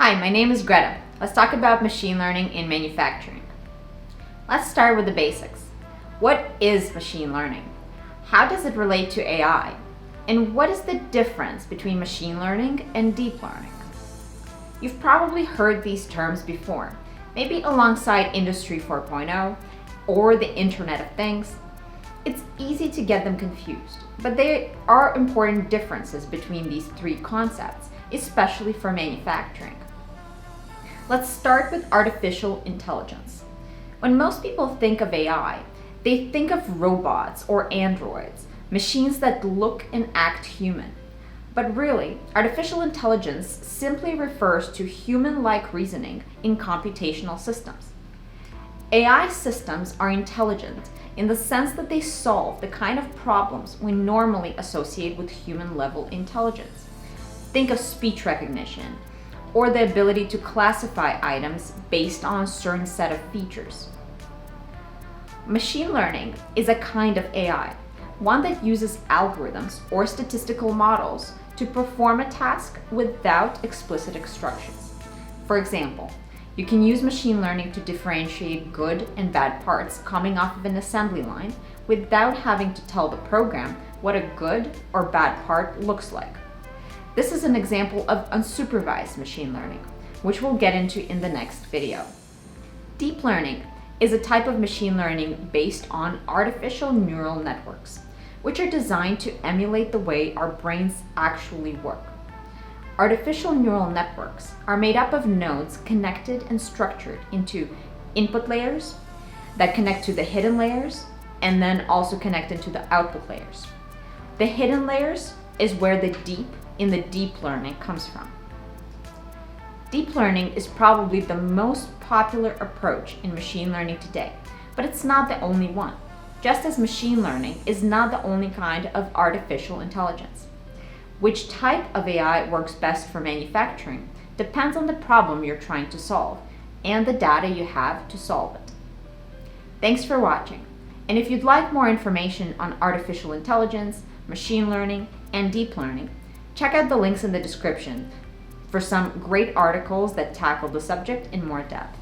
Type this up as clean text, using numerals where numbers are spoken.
Hi, my name is Greta. Let's talk about machine learning in manufacturing. Let's start with the basics. What is machine learning? How does it relate to AI? And what is the difference between machine learning and deep learning? You've probably heard these terms before, maybe alongside Industry 4.0 or the Internet of Things. It's easy to get them confused, but there are important differences between these three concepts, especially for manufacturing. Let's start with artificial intelligence. When most people think of AI, they think of robots or androids, machines that look and act human. But really, artificial intelligence simply refers to human-like reasoning in computational systems. AI systems are intelligent in the sense that they solve the kind of problems we normally associate with human-level intelligence. Think of speech recognition, or the ability to classify items based on a certain set of features. Machine learning is a kind of AI, one that uses algorithms or statistical models to perform a task without explicit instructions. For example, you can use machine learning to differentiate good and bad parts coming off of an assembly line without having to tell the program what a good or bad part looks like. This is an example of unsupervised machine learning, which we'll get into in the next video. Deep learning is a type of machine learning based on artificial neural networks, which are designed to emulate the way our brains actually work. Artificial neural networks are made up of nodes connected and structured into input layers that connect to the hidden layers and then also connect into the output layers. The hidden layers is where the deep in the deep learning comes from. Deep learning is probably the most popular approach in machine learning today, but it's not the only one, just as machine learning is not the only kind of artificial intelligence. Which type of AI works best for manufacturing depends on the problem you're trying to solve and the data you have to solve it. Thanks for watching, and if you'd like more information on artificial intelligence, machine learning, and deep learning, check out the links in the description for some great articles that tackle the subject in more depth.